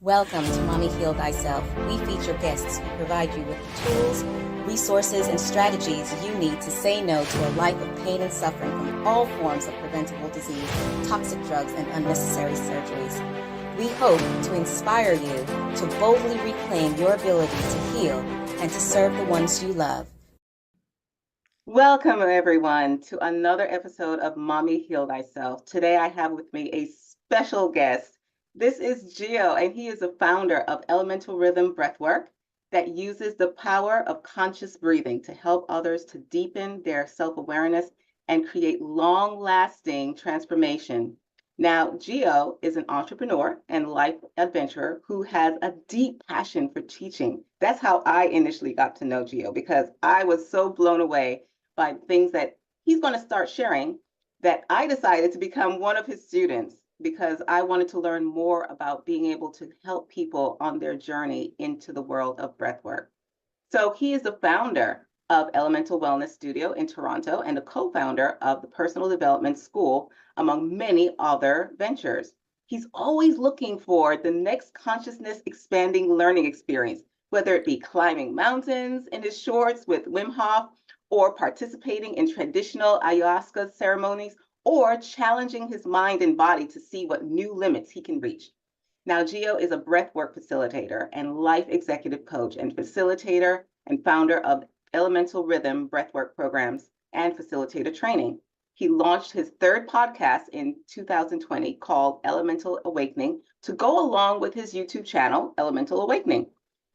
Welcome to Mommy Heal Thyself. We feature guests who provide you with the tools, resources, and strategies you need to say no to a life of pain and suffering from all forms of preventable disease, toxic drugs, and unnecessary surgeries. We hope to inspire you to boldly reclaim your ability to heal and to serve the ones you love. Welcome, everyone, to another episode of Mommy Heal Thyself. Today, I have with me a special guest. This is Gio, and he is the founder of Elemental Rhythm Breathwork that uses the power of conscious breathing to help others to deepen their self-awareness and create long-lasting transformation. Now, Gio is an entrepreneur and life adventurer who has a deep passion for teaching. That's how I initially got to know Gio, because I was so blown away by things that he's going to start sharing that I decided to become one of his students, because I wanted to learn more about being able to help people on their journey into the world of breathwork. So he is the founder of Elemental Wellness Studio in Toronto and a co-founder of the Personal Development School, among many other ventures. He's always looking for the next consciousness expanding learning experience, whether it be climbing mountains in his shorts with Wim Hof, or participating in traditional ayahuasca ceremonies, or challenging his mind and body to see what new limits he can reach. Now, Gio is a breathwork facilitator and life executive coach and facilitator and founder of Elemental Rhythm breathwork programs and facilitator training. He launched his third podcast in 2020 called Elemental Awakening to go along with his YouTube channel, Elemental Awakening.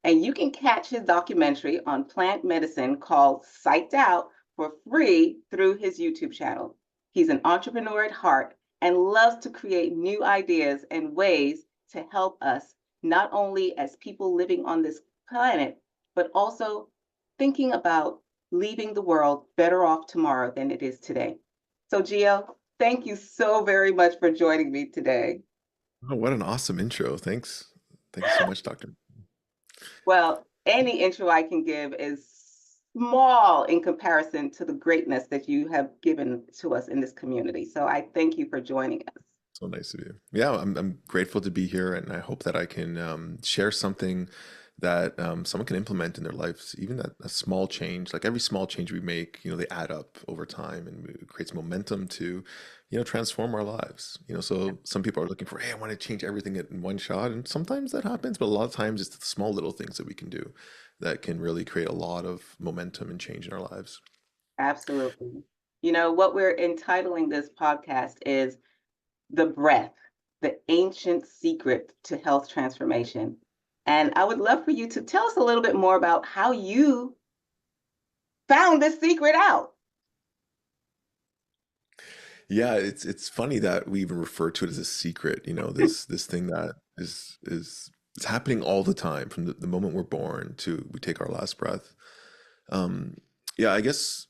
And you can catch his documentary on plant medicine called Psyched Out for free through his YouTube channel. He's an entrepreneur at heart and loves to create new ideas and ways to help us, not only as people living on this planet, but also thinking about leaving the world better off tomorrow than it is today. So, Gio, thank you so very much for joining me today. Oh, what an awesome intro. Thanks. Thank you so much, Doctor. Well, any intro I can give is small in comparison to the greatness that you have given to us in this community. So I thank you for joining us. So nice of you. Yeah, I'm grateful to be here, and I hope that I can share something that someone can implement in their lives. Even that a small change, like every small change we make, they add up over time, and it creates momentum to, transform our lives. So some people are looking for, hey, I want to change everything in one shot, and sometimes that happens, but a lot of times it's the small little things that we can do that can really create a lot of momentum and change in our lives. Absolutely. What we're entitling this podcast is The Breath, the Ancient Secret to Health Transformation. And I would love for you to tell us a little bit more about how you found this secret out. Yeah, it's funny that we even refer to it as a secret, this thing that is it's happening all the time from the moment we're born to we take our last breath. Um, yeah, I guess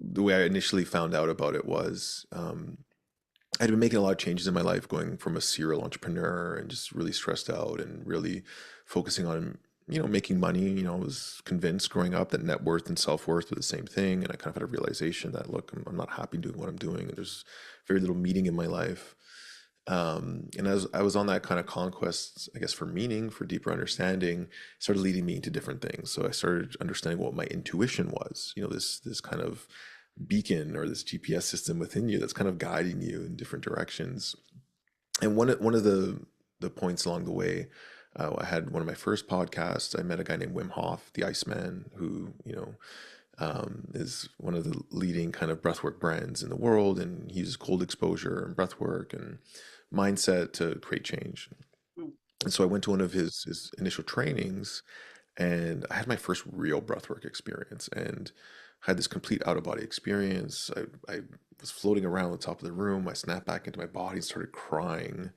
the way I initially found out about it was I'd been making a lot of changes in my life, going from a serial entrepreneur and just really stressed out and really focusing on, making money. I was convinced growing up that net worth and self-worth were the same thing. And I kind of had a realization that, look, I'm not happy doing what I'm doing. And there's very little meaning in my life. And as I was on that kind of conquest, I guess, for meaning, for deeper understanding, it started leading me into different things. So I started understanding what my intuition was, this kind of beacon or this GPS system within you that's kind of guiding you in different directions. And one of the points along the way, I had one of my first podcasts. I met a guy named Wim Hof, the Iceman, who is one of the leading kind of breathwork brands in the world, and he uses cold exposure and breathwork and mindset to create change. Mm. And so I went to one of his initial trainings, and I had my first real breathwork experience, and had this complete out of body experience. I was floating around the top of the room. I snapped back into my body and started crying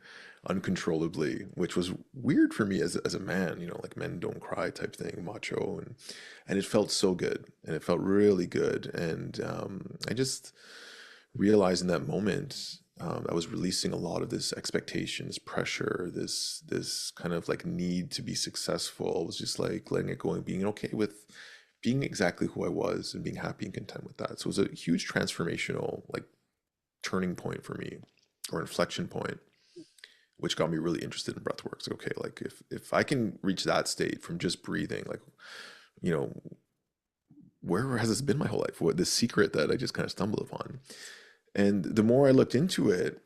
uncontrollably, which was weird for me as a man, like men don't cry type thing, macho, and it felt so good, and it felt really good, and I just realized in that moment. I was releasing a lot of this expectation, this pressure, this kind of like need to be successful. I was just like letting it go and being okay with being exactly who I was and being happy and content with that. So it was a huge transformational like turning point for me, or inflection point, which got me really interested in breath work. So, okay, like if I can reach that state from just breathing, like, you know, where has this been my whole life? What the secret that I just kind of stumbled upon? And the more I looked into it,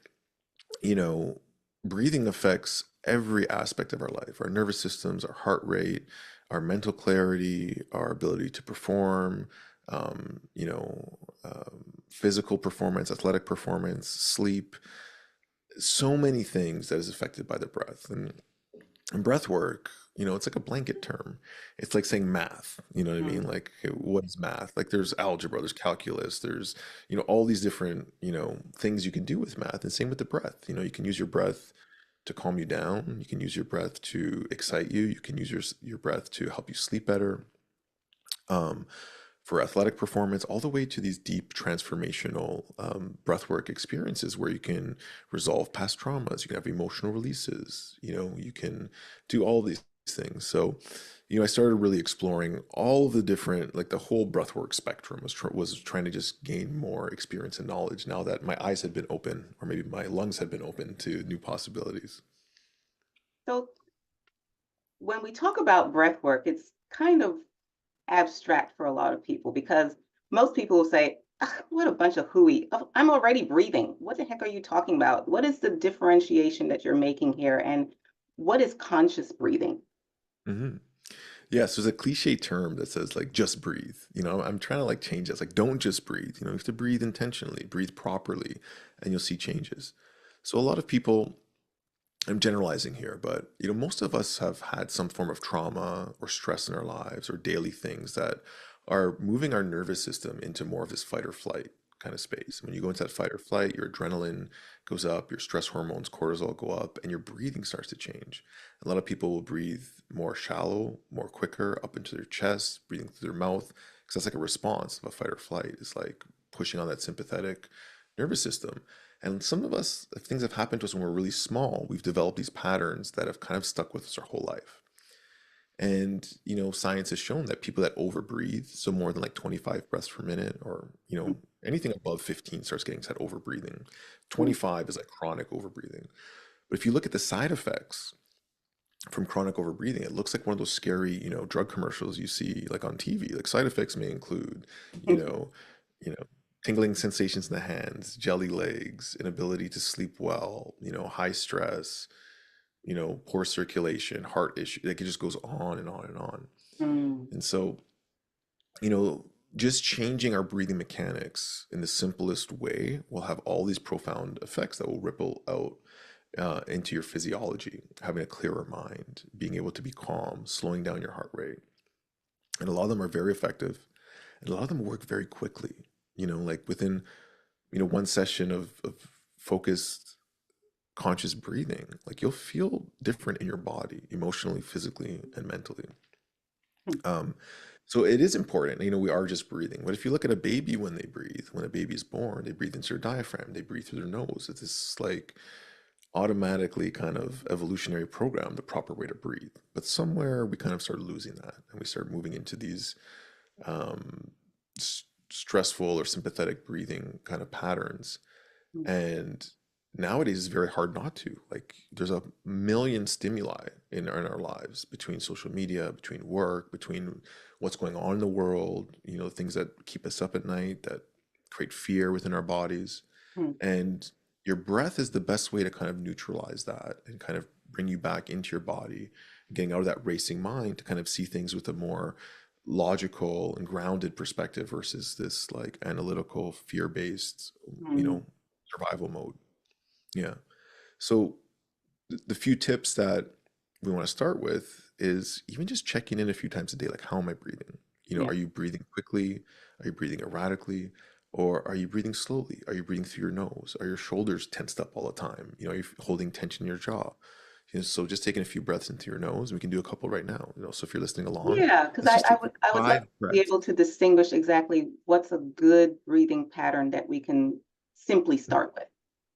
you know, breathing affects every aspect of our life, our nervous systems, our heart rate, our mental clarity, our ability to perform, physical performance, athletic performance, sleep, so many things that is affected by the breath. And breath work, it's like a blanket term. It's like saying math, you know what I mean? Mm. Like, okay, what is math? Like, there's algebra, there's calculus, there's, all these different, things you can do with math. And same with the breath. You can use your breath to calm you down. You can use your breath to excite you. You can use your breath to help you sleep better. Um, for athletic performance, all the way to these deep transformational breathwork experiences where you can resolve past traumas, you can have emotional releases, you can do all these things. So, I started really exploring all the different, like the whole breathwork spectrum. Was trying to just gain more experience and knowledge now that my eyes had been open, or maybe my lungs had been open to new possibilities. So when we talk about breath work, it's kind of abstract for a lot of people because most people will say, "Ugh, what a bunch of hooey. Oh, I'm already breathing. What the heck are you talking about? What is the differentiation that you're making here? And what is conscious breathing?" hmm Yes, there's a cliche term that says like just breathe. I'm trying to like change it. It's like don't just breathe. You have to breathe intentionally, breathe properly, and you'll see changes. So a lot of people, I'm generalizing here, but most of us have had some form of trauma or stress in our lives or daily things that are moving our nervous system into more of this fight or flight kind of space. When you go into that fight or flight, your adrenaline goes up, your stress hormones, cortisol go up, and your breathing starts to change. A lot of people will breathe more shallow, more quicker up into their chest, breathing through their mouth, because that's like a response of a fight or flight. It's like pushing on that sympathetic nervous system. And some of us, if things have happened to us when we're really small, we've developed these patterns that have kind of stuck with us our whole life. And, science has shown that people that overbreathe, so more than like 25 breaths per minute, or, anything above 15 starts getting to that overbreathing. Mm. 25 is like chronic overbreathing. But if you look at the side effects from chronic overbreathing, it looks like one of those scary, drug commercials you see like on TV. Like side effects may include, you know, you know, tingling sensations in the hands, jelly legs, inability to sleep well, high stress, poor circulation, heart issue. Like it just goes on and on and on. Mm. And so, you know, just changing our breathing mechanics in the simplest way will have all these profound effects that will ripple out into your physiology, having a clearer mind, being able to be calm, slowing down your heart rate. And a lot of them are very effective, and a lot of them work very quickly. Like within, one session of focused conscious breathing, like you'll feel different in your body, emotionally, physically, and mentally. Um, so it is important, we are just breathing. But if you look at a baby when they breathe, when a baby is born, they breathe into their diaphragm, they breathe through their nose. It's this like automatically kind of evolutionary program, the proper way to breathe. But somewhere we kind of started losing that and we started moving into these um, stressful or sympathetic breathing kind of patterns. Mm. And nowadays it's very hard not to. Like there's a million stimuli in our lives between social media, between work, between what's going on in the world, things that keep us up at night, that create fear within our bodies. Mm. And your breath is the best way to kind of neutralize that and kind of bring you back into your body, getting out of that racing mind to kind of see things with a more logical and grounded perspective versus this like analytical, fear-based, you Mm. know, survival mode. Yeah. So the few tips that we want to start with is even just checking in a few times a day, like how am I breathing? Yeah. Are you breathing quickly? Are you breathing erratically? Or are you breathing slowly? Are you breathing through your nose? Are your shoulders tensed up all the time? Are you holding tension in your jaw? So just taking a few breaths into your nose, we can do a couple right now. So if you're listening along, Yeah, because let's just take I would love five to be breaths. able to distinguish exactly what's a good breathing pattern that we can simply start with.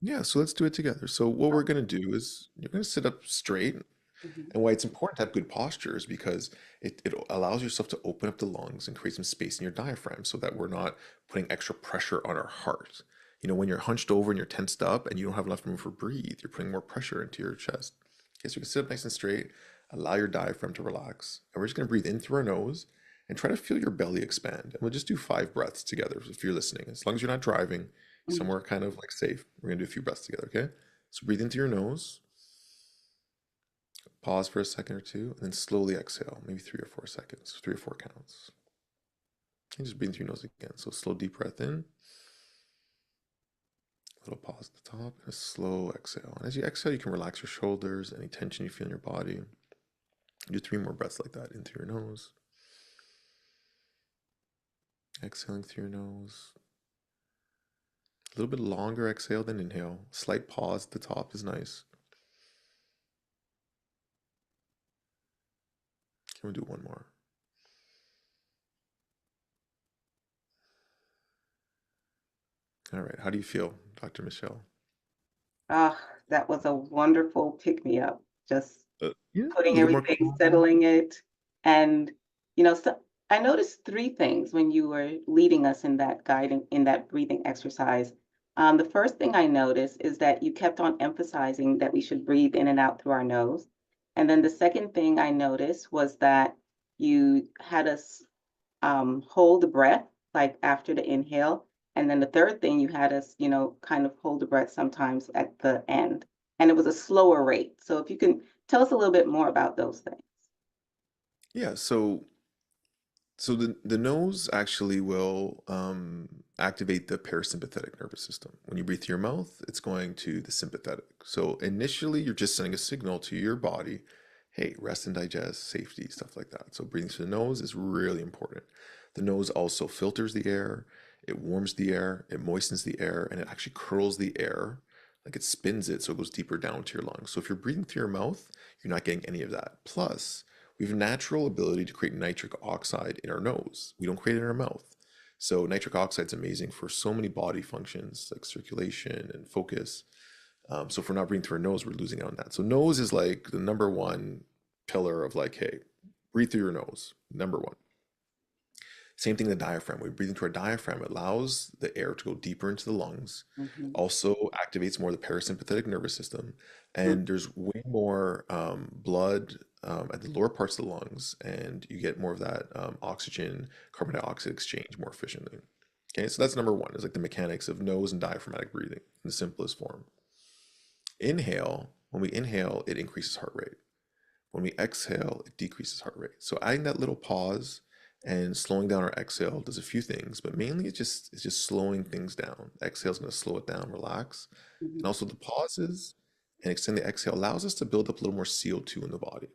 Yeah, so let's do it together. So what we're going to do is you're going to sit up straight. Mhm. And why it's important to have good posture is because it allows yourself to open up the lungs and create some space in your diaphragm so that we're not putting extra pressure on our heart. When you're hunched over and you're tensed up and you don't have enough room for breathe, you're putting more pressure into your chest. Okay, so you can sit up nice and straight, allow your diaphragm to relax. And we're just going to breathe in through our nose and try to feel your belly expand. And we'll just do 5 breaths together if you're listening. As long as you're not driving, Mhm. somewhere kind of like safe, we're going to do a few breaths together, okay? So breathe into your nose, pause for a second or two, and then slowly exhale, maybe 3 or 4 seconds, 3 or 4 counts. And just breathe through your nose again. So slow, deep breath in, a little pause at the top, and a slow exhale. And as you exhale, you can relax your shoulders, any tension you feel in your body. Do 3 more breaths like that in through your nose, exhaling through your nose. A little bit longer exhale than inhale. Slight pause at the top is nice. Can we do one more? All right. How do you feel, Dr. Michelle? Ah, that was a wonderful pick me up. Just Yeah, a putting little more everything, calm. settling it. And, so I noticed three things when you were leading us in that guiding, in that breathing exercise. The first thing I noticed is that you kept on emphasizing that we should breathe in and out through our nose. And then the second thing I noticed was that you had us hold the breath, like after the inhale. And then the third thing you had us, kind of hold the breath sometimes at the end. And it was a slower rate. So if you can tell us a little bit more about those things. Yeah, so the nose actually will activate the parasympathetic nervous system. When you breathe through your mouth, it's going to the sympathetic. So initially, you're just sending a signal to your body, hey, rest and digest, safety, stuff like that. So breathing through the nose is really important. The nose also filters the air, it warms the air, it moistens the air, and it actually curls the air, like it spins it so it goes deeper down to your lungs. So if you're breathing through your mouth, you're not getting any of that. Plus, we have a natural ability to create nitric oxide in our nose. We don't create it in our mouth. So nitric oxide is amazing for so many body functions like circulation and focus. So if we're not breathing through our nose, we're losing out on that. So nose is like the number one pillar of like, hey, breathe through your nose. Number one. Same thing, the diaphragm. When we breathe into our diaphragm, it allows the air to go deeper into the lungs, Mhm. also activates more of the parasympathetic nervous system, and there's way more blood at the lower parts of the lungs, and you get more of that oxygen, carbon dioxide exchange more efficiently. Okay, so that's number one, is like the mechanics of nose and diaphragmatic breathing in the simplest form. Inhale, when we inhale, it increases heart rate. When we exhale, it decreases heart rate. So adding that little pause and slowing down our exhale does a few things, but mainly it's just slowing things down. Exhale is going to slow it down, relax. And Mhm. also the pauses and extend the exhale allows us to build up a little more CO2 in the body.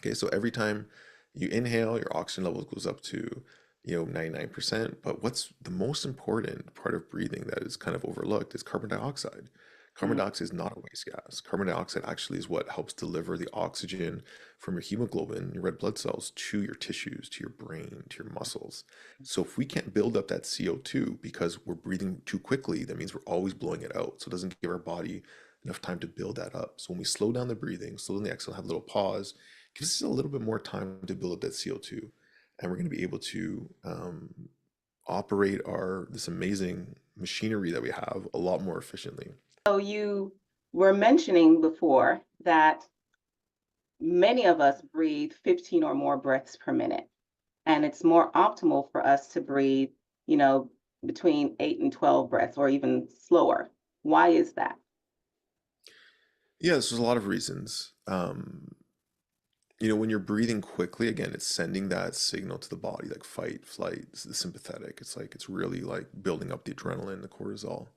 Okay, so every time you inhale, your oxygen level goes up to 99%. But what's the most important part of breathing that is kind of overlooked is carbon dioxide. Carbon Mhm. dioxide is not a waste gas. Carbon dioxide actually is what helps deliver the oxygen from your hemoglobin, your red blood cells, to your tissues, to your brain, to your muscles. So if we can't build up that CO2 because we're breathing too quickly, that means we're always blowing it out. So it doesn't give our body enough time to build that up. So when we slow down the breathing, slow down the exhale, have a little pause, gives us a little bit more time to build up that CO2, and we're going to be able to operate our this amazing machinery that we have a lot more efficiently. So you were mentioning before that many of us breathe 15 or more breaths per minute, and it's more optimal for us to breathe, you know, between 8 and 12 breaths or even slower. Why is that? Yeah, there's a lot of reasons. When you're breathing quickly, again, it's sending that signal to the body, like fight, flight, the sympathetic. It's like it's really like building up the adrenaline, the cortisol.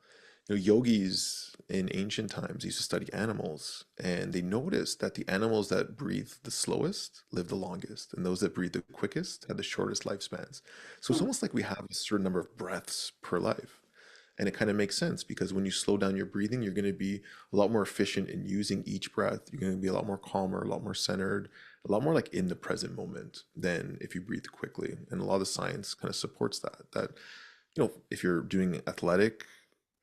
Yogis in ancient times used to study animals, and they noticed that the animals that breathe the slowest live the longest, and those that breathe the quickest had the shortest lifespans. So it's Mm. almost like we have a certain number of breaths per life. And it kind of makes sense because when you slow down your breathing, you're going to be a lot more efficient in using each breath. You're going to be a lot more calmer, a lot more centered, a lot more like in the present moment than if you breathe quickly. And a lot of science kind of supports that. If you're doing athletic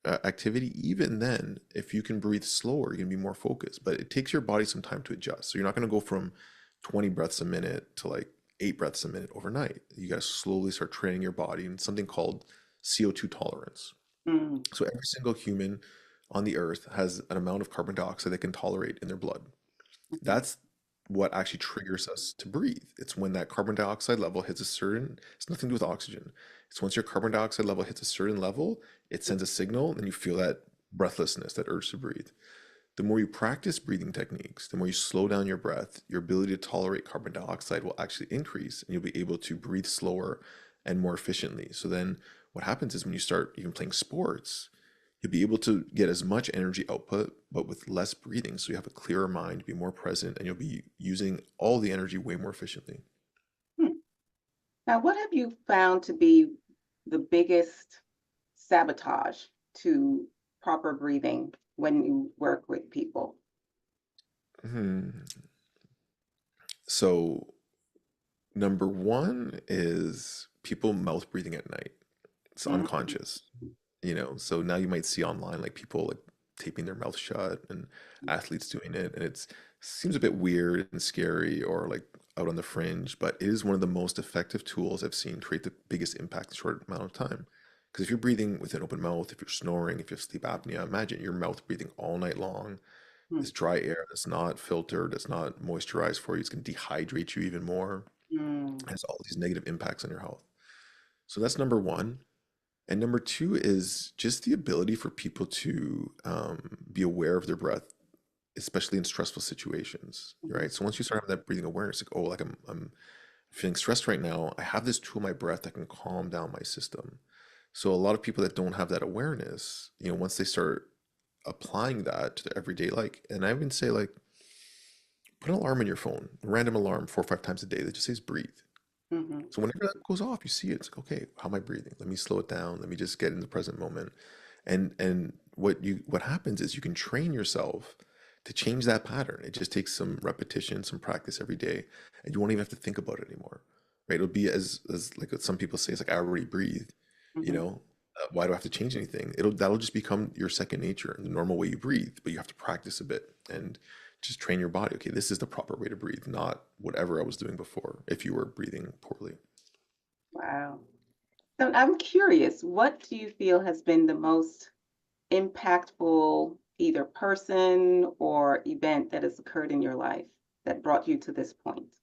activity, even then, if you can breathe slower, you can be more focused. But it takes your body some time to adjust. So you're not going to go from 20 breaths a minute to like 8 breaths a minute overnight. You got to slowly start training your body in something called CO2 tolerance. Mm, So every single human on the earth has an amount of carbon dioxide they can tolerate in their blood. mhm. That's what actually triggers us to breathe. It's when that carbon dioxide level hits a certain, it's nothing to do with oxygen. It's once your carbon dioxide level hits a certain level, it sends a signal and you feel that breathlessness, that urge to breathe. The more you practice breathing techniques, the more you slow down your breath, your ability to tolerate carbon dioxide will actually increase and you'll be able to breathe slower and more efficiently. So then what happens is when you start even playing sports, you'll be able to get as much energy output, but with less breathing. So you have a clearer mind, be more present, and you'll be using all the energy way more efficiently. Hmm. Now, what have you found to be the biggest sabotage to proper breathing when you work with people? Hmm. So number one is people mouth breathing at night. It's Mm, unconscious. So now you might see online like people like taping their mouth shut and athletes doing it, and it seems a bit weird and scary or like out on the fringe, but it is one of the most effective tools I've seen create the biggest impact in a short amount of time. Because if you're breathing with an open mouth, if you're snoring, if you have sleep apnea, imagine your mouth breathing all night long. mm, This dry air that's not filtered, that's not moisturized for you, it's going to dehydrate you even more. mm, It has all these negative impacts on your health. So that's number one. And number two is just the ability for people to be aware of their breath, especially in stressful situations, mhm, right? So once you start having that breathing awareness, like, oh, like I'm feeling stressed right now, I have this tool, my breath, that can calm down my system. So a lot of people that don't have that awareness, once they start applying that to their everyday, like, and I would say like, put an alarm on your phone, a random alarm 4 or 5 times a day that just says breathe. mhm, So whenever that goes off, you see it. It's like, okay, how am I breathing? Let me slow it down. Let me just get in the present moment. And what happens is you can train yourself to change that pattern. It just takes some repetition, some practice every day, and you won't even have to think about it anymore. Right? It'll be as like what some people say, it's like I already breathe, you mhm. know. Why do I have to change anything? That'll just become your second nature, the normal way you breathe, but you have to practice a bit and just train your body. Okay, this is the proper way to breathe, not whatever I was doing before if you were breathing poorly. Wow. So I'm curious, what do you feel has been the most impactful either person or event that has occurred in your life that brought you to this point?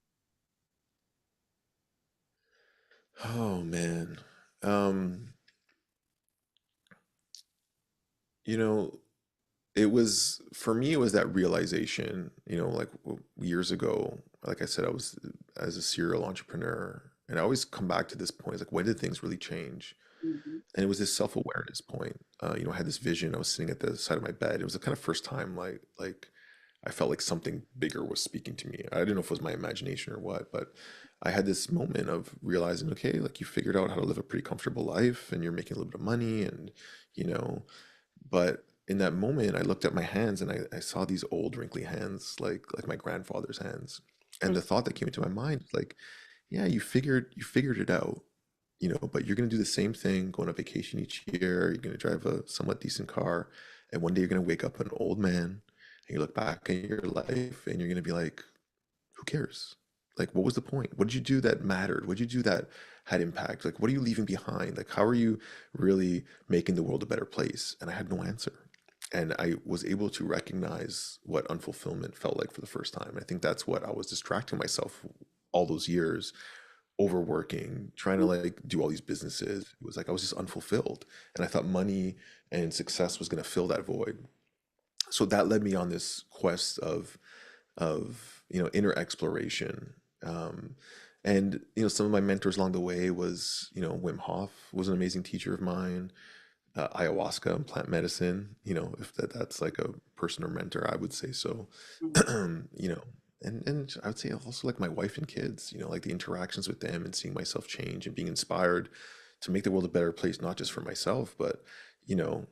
Oh man. Um, you know, it was for me, it was that realization, like years ago, like I said, I was as a serial entrepreneur, and I always come back to this point. It's like, when did things really change? Mhm, And it was this self-awareness point. I had this vision. I was sitting at the side of my bed. It was the kind of first time like I felt like something bigger was speaking to me. I didn't know if it was my imagination or what, but I had this moment of realizing, okay, like you figured out how to live a pretty comfortable life and you're making a little bit of money and you know, but in that moment I looked at my hands and I saw these old wrinkly hands like my grandfather's hands. And mm, the thought that came into my mind, like, yeah, you figured it out, but you're going to do the same thing, go on a vacation each year. You're going to drive a somewhat decent car. And one day you're going to wake up an old man and you look back at your life and you're going to be like, who cares? Like, what was the point? What did you do that mattered? What did you do that had impact? Like, what are you leaving behind? Like, how are you really making the world a better place? And I had no answer. And I was able to recognize what unfulfillment felt like for the first time. I think that's what I was distracting myself all those years, overworking, trying to mm, like do all these businesses. It was like I was just unfulfilled. And I thought money and success was going to fill that void. So that led me on this quest of inner exploration. Um, and some of my mentors along the way was Wim Hof was an amazing teacher of mine. Ayahuasca and plant medicine. If that's like a person or mentor, I would say so. mm, you know, and I would say also like my wife and kids. Like the interactions with them and seeing myself change and being inspired to make the world a better place, not just for myself, but you know,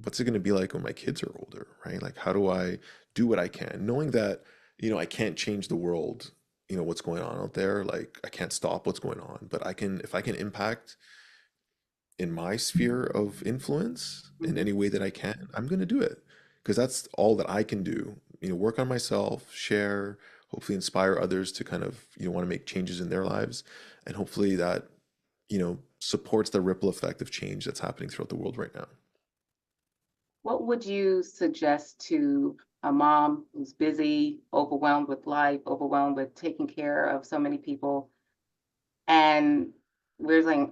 what's it going to be like when my kids are older, right? Like, how do I do what I can, knowing that, I can't change the world, what's going on out there. Like, I can't stop what's going on, but if I can impact in my sphere of influence in mhm, any way that I can, I'm going to do it because that's all that I can do. Work on myself, share, hopefully inspire others to kind of, want to make changes in their lives. And hopefully that supports the ripple effect of change that's happening throughout the world right now. What would you suggest to a mom who's busy, overwhelmed with life, overwhelmed with taking care of so many people, and we're like,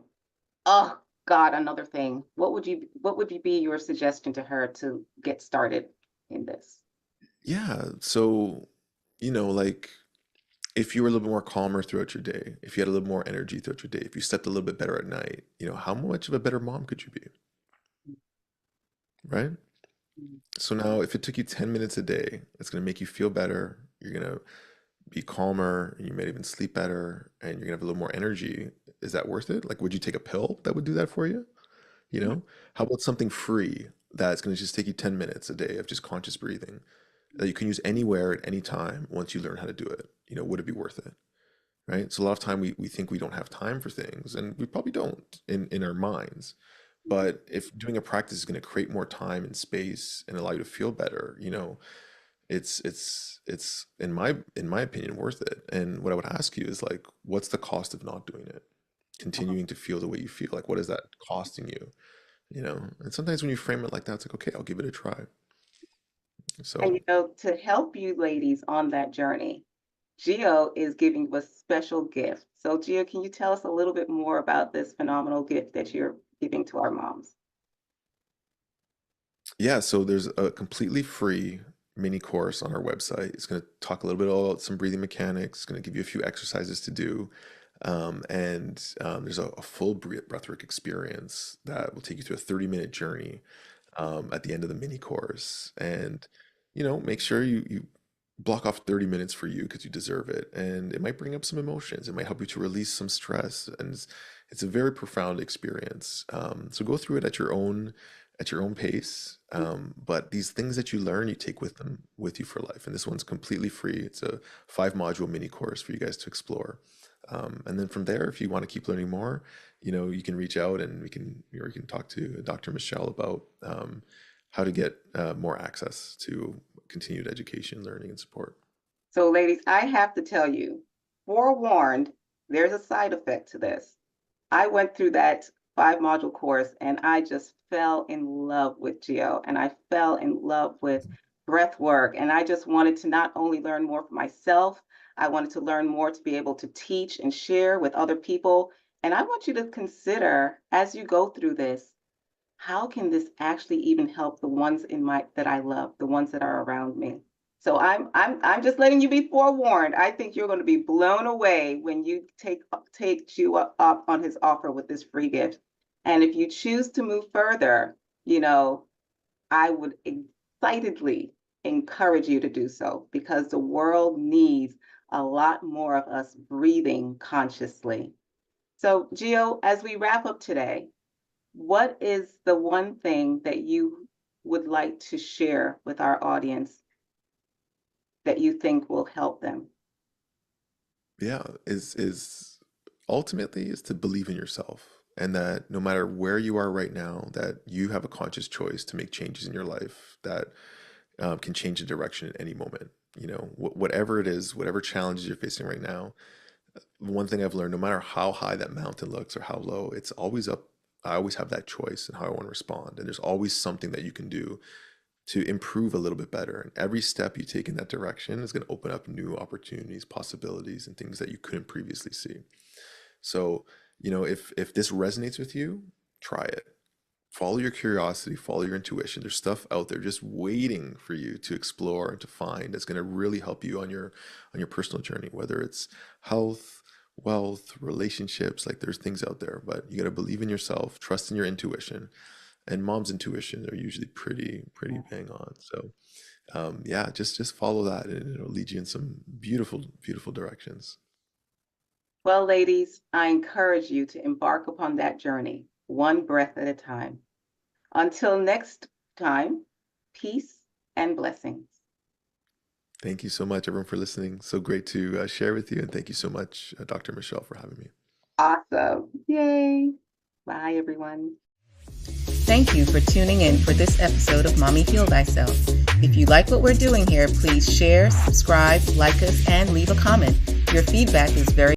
oh God, another thing. What would be your suggestion to her to get started in this? Yeah. So, like if you were a little bit more calmer throughout your day, if you had a little more energy throughout your day, if you slept a little bit better at night, how much of a better mom could you be? Right? Mhm. So now if it took you 10 minutes a day, it's going to make you feel better. You're going to be calmer, and you might even sleep better, and you're going to have a little more energy. Is that worth it? Like, would you take a pill that would do that for you? You know? How about something free that's going to just take you 10 minutes a day of just conscious breathing that you can use anywhere at any time once you learn how to do it? Would it be worth it? Right? So a lot of time we think we don't have time for things, and we probably don't in our minds. But if doing a practice is going to create more time and space and allow you to feel better, it's in my opinion worth it. And what I would ask you is like, what's the cost of not doing it? Continuing to feel the way you feel, like what is that costing you? And sometimes when you frame it like that, it's like, okay, I'll give it a try. And So to help you ladies on that journey, Gio is giving you a special gift. So Gio, can you tell us a little bit more about this phenomenal gift that you're giving to our moms? yeah, so there's a completely free mini course on our website. It's going to talk a little bit about some breathing mechanics. It's going to give you a few exercises to do. And there's a full breathwork experience that will take you through a 30-minute journey at the end of the mini course. And, make sure you block off 30 minutes for you because you deserve it. And it might bring up some emotions. It might help you to release some stress. And it's a very profound experience. So go through it at your own pace. But these things that you learn, you take with you for life. And this one's completely free. It's a 5-module mini course for you guys to explore. And then from there, if you want to keep learning more, you can reach out and you can talk to Dr. Michelle about how to get more access to continued education, learning, and support. So ladies, I have to tell you, forewarned, there's a side effect to this. I went through that 5 module course and I just fell in love with Geo and I fell in love with breath work. And I just wanted to not only learn more for myself, I wanted to learn more to be able to teach and share with other people. And I want you to consider as you go through this, how can this actually even help the ones in my that I love, the ones that are around me? So I'm just letting you be forewarned. I think you're going to be blown away when you take you up on his offer with this free gift. And if you choose to move further, I would excitedly encourage you to do so because the world needs a lot more of us breathing consciously. So, Gio, as we wrap up today, what is the one thing that you would like to share with our audience that you think will help them? Yeah, is ultimately is to believe in yourself, and that no matter where you are right now, that you have a conscious choice to make changes in your life that can change the direction at any moment. Whatever it is, whatever challenges you're facing right now, one thing I've learned, no matter how high that mountain looks or how low, it's always up. I always have that choice in how I want to respond. And there's always something that you can do to improve a little bit better. And every step you take in that direction is going to open up new opportunities, possibilities, and things that you couldn't previously see. So, if this resonates with you, try it. Follow your curiosity, follow your intuition. There's stuff out there just waiting for you to explore and to find that's going to really help you on your personal journey, whether it's health, wealth, relationships. Like there's things out there, but you got to believe in yourself, trust in your intuition. And mom's intuition are usually pretty bang on. So yeah, just follow that and it'll lead you in some beautiful, beautiful directions. Well, ladies, I encourage you to embark upon that journey, one breath at a time. Until next time, peace and blessings. Thank you so much, everyone, for listening. So great to share with you. And thank you so much, Dr. Michelle, for having me. Awesome. Yay. Bye, everyone. Thank you for tuning in for this episode of Mommy Heal Thyself. If you like what we're doing here, please share, subscribe, like us, and leave a comment. Your feedback is very